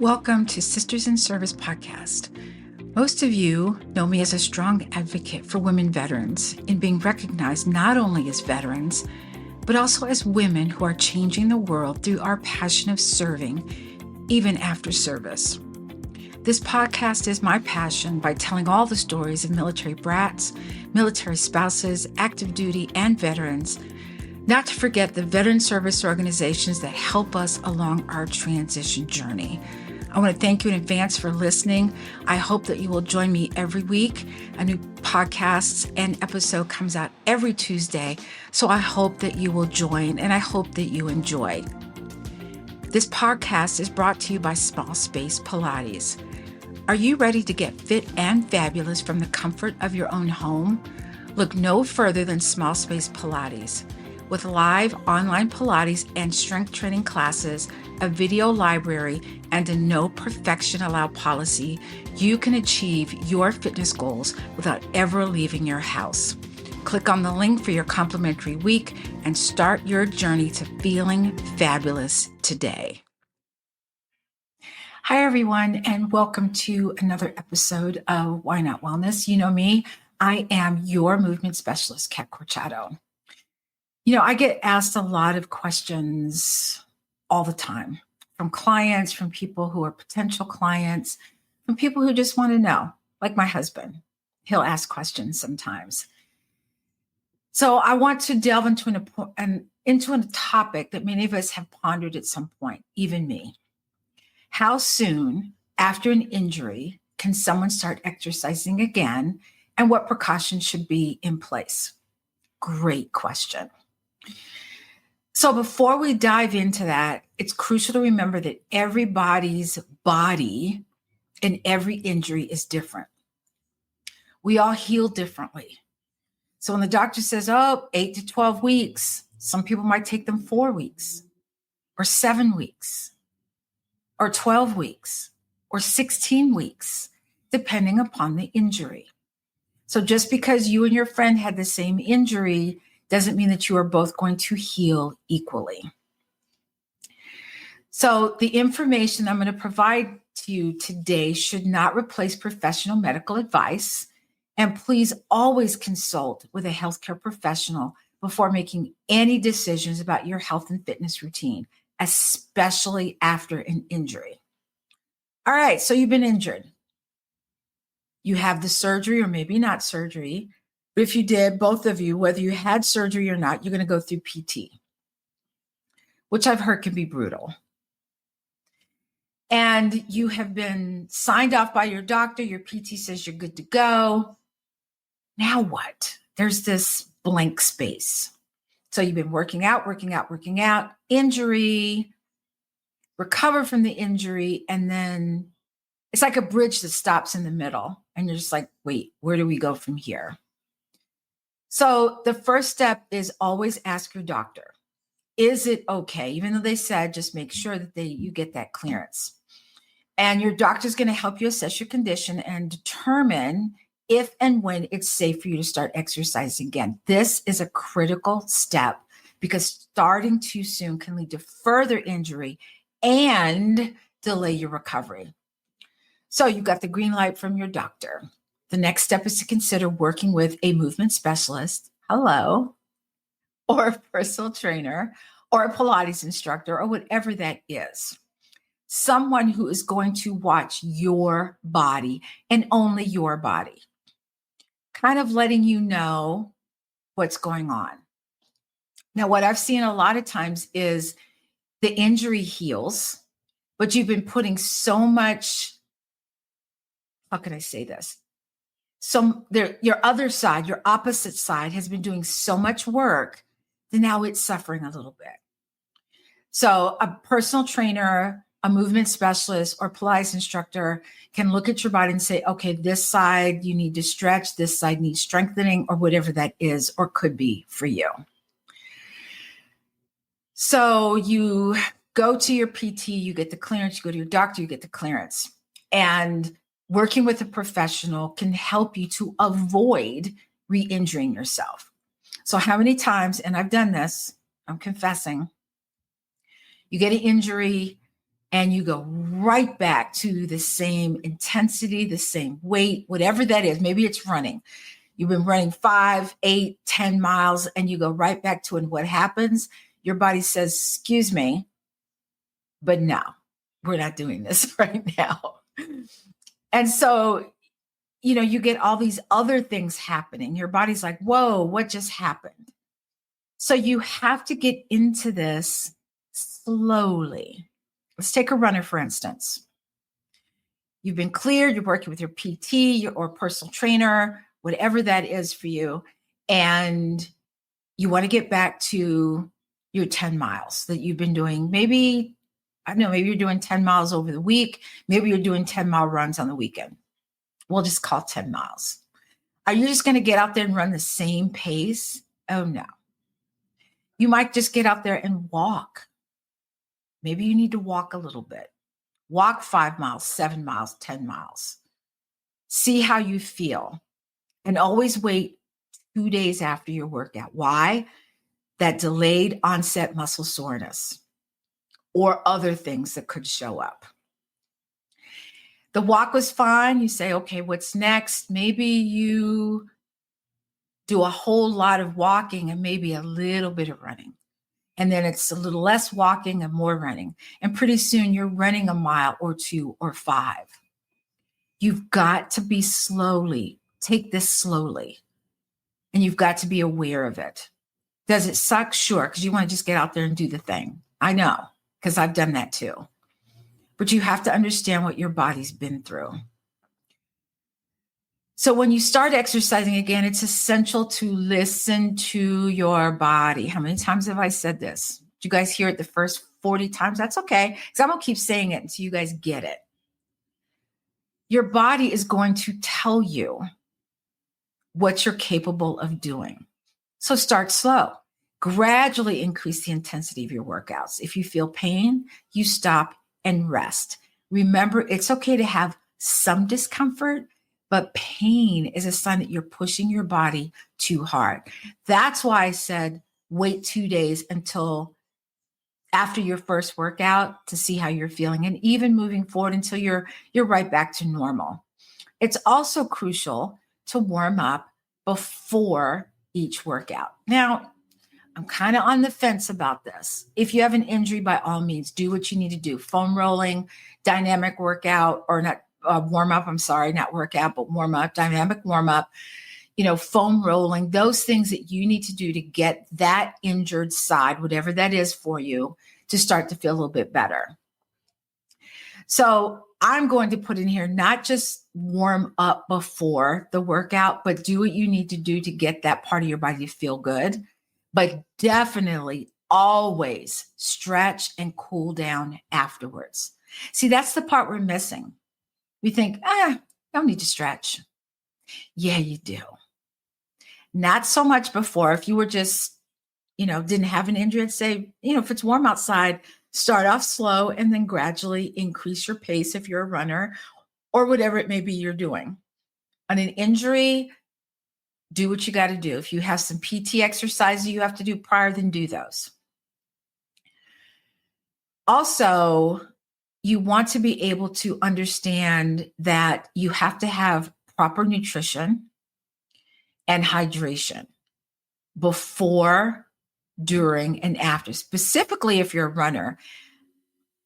Welcome to Sisters in Service podcast. Most of you know me as a strong advocate for women veterans in being recognized not only as veterans, but also as women who are changing the world through our passion of serving, even after service. This podcast is my passion by telling all the stories of military brats, military spouses, active duty, and veterans, not to forget the veteran service organizations that help us along our transition journey. I want to thank you in advance for listening. I hope that you will join me every week. A new podcast and episode comes out every Tuesday, so I hope that you will join and I hope that you enjoy. This podcast is brought to you by Small Space Pilates. Are you ready to get fit and fabulous from the comfort of your own home? Look no further than Small Space Pilates. With live online Pilates and strength training classes, a video library, and a no perfection allowed policy, you can achieve your fitness goals without ever leaving your house. Click on the link for your complimentary week and start your journey to feeling fabulous today. Hi, everyone, and welcome to another episode of Why Not Wellness. You know me, I am your movement specialist, Kat Corchado. I get asked a lot of questions all the time from clients, from people who are potential clients, from people who just want to know, like my husband. He'll ask questions sometimes. So I want to delve into a topic that many of us have pondered at some point, even me. How soon after an injury can someone start exercising again, and what precautions should be in place? Great question. So before we dive into that, it's crucial to remember that everybody's body and every injury is different. We all heal differently. So when the doctor says, 8 to 12 weeks, some people might take them 4 weeks or 7 weeks or 12 weeks or 16 weeks, depending upon the injury. So just because you and your friend had the same injury doesn't mean that you are both going to heal equally. So the information I'm going to provide to you today should not replace professional medical advice. And please always consult with a healthcare professional before making any decisions about your health and fitness routine, especially after an injury. All right, so you've been injured. You have the surgery or maybe not surgery. But if you did, both of you, whether you had surgery or not, you're going to go through PT, which I've heard can be brutal. And you have been signed off by your doctor. Your PT says you're good to go. Now what? There's this blank space. So you've been working out, injury, recover from the injury, and then it's like a bridge that stops in the middle. And you're just like, wait, where do we go from here? So the first step is always ask your doctor, is it okay? Even though they said, just make sure that you get that clearance. And your doctor is going to help you assess your condition and determine if and when it's safe for you to start exercising again. This is a critical step because starting too soon can lead to further injury and delay your recovery. So you got the green light from your doctor. The next step is to consider working with a movement specialist, or a personal trainer, or a Pilates instructor, or whatever that is. Someone who is going to watch your body and only your body, kind of letting you know what's going on. Now, what I've seen a lot of times is the injury heals, but you've been putting so much, how can I say this? Your other side, your opposite side has been doing so much work that now it's suffering a little bit. So a personal trainer, a movement specialist, or Pilates instructor can look at your body and say, okay, this side you need to stretch, this side needs strengthening, or whatever that is or could be for you. So you go to your PT, you get the clearance, you go to your doctor, you get the clearance. And working with a professional can help you to avoid re-injuring yourself. So how many times, and I've done this, I'm confessing, you get an injury and you go right back to the same intensity, the same weight, whatever that is. Maybe it's running. You've been running 5, 8, 10 miles, and you go right back to it. And what happens? Your body says, excuse me, but no, we're not doing this right now. And so, you get all these other things happening. Your body's like, whoa, what just happened? So you have to get into this slowly. Let's take a runner, for instance. You've been cleared, you're working with your PT or personal trainer, whatever that is for you, and you want to get back to your 10 miles that you've been doing. Maybe you're doing 10 miles over the week. Maybe you're doing 10-mile runs on the weekend. We'll just call 10 miles. Are you just going to get out there and run the same pace? Oh, no. You might just get out there and walk. Maybe you need to walk a little bit. Walk 5 miles, 7 miles, 10 miles. See how you feel. And always wait 2 days after your workout. Why? That delayed onset muscle soreness or other things that could show up. The walk was fine. You say, okay, what's next? Maybe you do a whole lot of walking and maybe a little bit of running. And then it's a little less walking and more running. And pretty soon you're running a mile or 2 or 5. You've got to be take this slowly. And you've got to be aware of it. Does it suck? Sure, because you want to just get out there and do the thing. I know, because I've done that too. But you have to understand what your body's been through. So when you start exercising again, it's essential to listen to your body. How many times have I said this? Did you guys hear it the first 40 times? That's okay, because I'm going to keep saying it until you guys get it. Your body is going to tell you what you're capable of doing. So start slow. Gradually increase the intensity of your workouts. If you feel pain, you stop and rest. Remember, it's okay to have some discomfort, but pain is a sign that you're pushing your body too hard. That's why I said wait 2 days until after your first workout to see how you're feeling, and even moving forward until you're right back to normal. It's also crucial to warm up before each workout. Now, I'm kind of on the fence about this. If you have an injury, by all means, do what you need to do. Foam rolling, dynamic workout, or not warm up. I'm sorry, not workout, but warm up, dynamic warm up, foam rolling, those things that you need to do to get that injured side, whatever that is for you, to start to feel a little bit better. So I'm going to put in here, not just warm up before the workout, but do what you need to do to get that part of your body to feel good. But definitely always stretch and cool down afterwards. See, that's the part we're missing. We think, don't need to stretch. Yeah, you do. Not so much before. If you were just, didn't have an injury, I'd say, if it's warm outside, start off slow and then gradually increase your pace if you're a runner or whatever it may be you're doing. On an injury, do what you got to do. If you have some PT exercises you have to do prior, then do those. Also, you want to be able to understand that you have to have proper nutrition and hydration before, during, and after, specifically if you're a runner.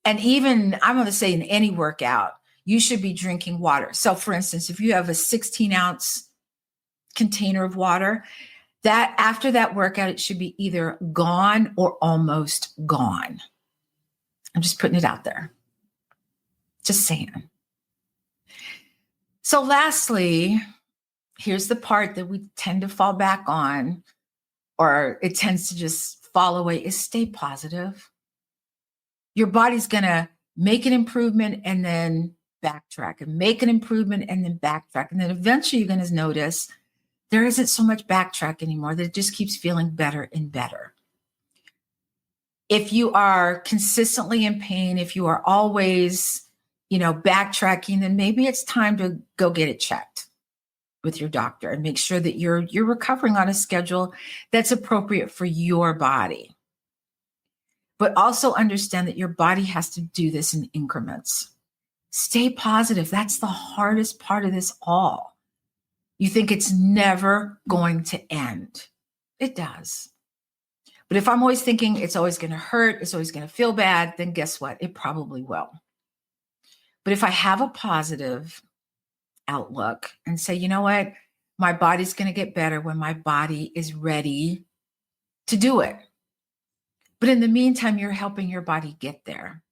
And even, I'm going to say in any workout, you should be drinking water. So for instance, if you have a 16-ounce container of water, that after that workout, it should be either gone or almost gone. I'm just putting it out there. Just saying. So lastly, here's the part that we tend to fall back on, or it tends to just fall away, is stay positive. Your body's going to make an improvement and then backtrack, and make an improvement and then backtrack. And then eventually you're going to notice there isn't so much backtrack anymore, that it just keeps feeling better and better. If you are consistently in pain, if you are always, backtracking, then maybe it's time to go get it checked with your doctor and make sure that you're recovering on a schedule that's appropriate for your body. but also understand that your body has to do this in increments. Stay positive. That's the hardest part of this all. You think it's never going to end. It does. But if I'm always thinking it's always going to hurt, it's always going to feel bad, then guess what? It probably will. But if I have a positive outlook and say, you know what? My body's going to get better when my body is ready to do it. But in the meantime, you're helping your body get there.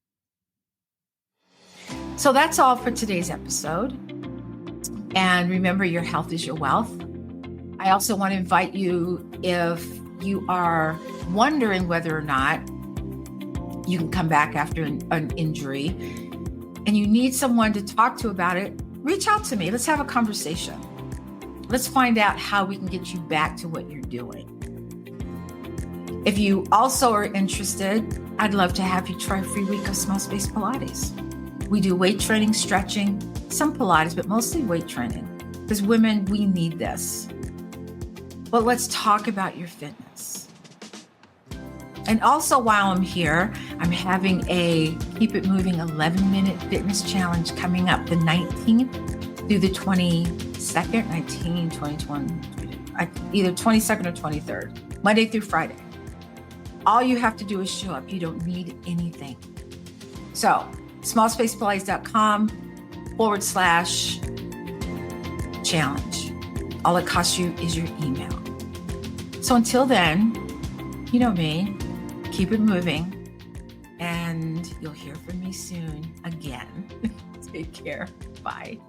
So that's all for today's episode. And remember, your health is your wealth. I also want to invite you, if you are wondering whether or not you can come back after an injury and you need someone to talk to about it, reach out to me. Let's have a conversation. Let's find out how we can get you back to what you're doing. If you also are interested, I'd love to have you try a free week of Small Space Pilates. We do weight training, stretching, some Pilates, but mostly weight training. Because women, we need this. But let's talk about your fitness. And also while I'm here, I'm having a Keep It Moving 11-minute fitness challenge coming up the 19th through the 22nd, 19, 20, 20, either 22nd or 23rd, Monday through Friday. All you have to do is show up. You don't need anything. So smallspacepilates.com/challenge. All it costs you is your email. So until then, you know me, keep it moving, and you'll hear from me soon again. Take care. Bye.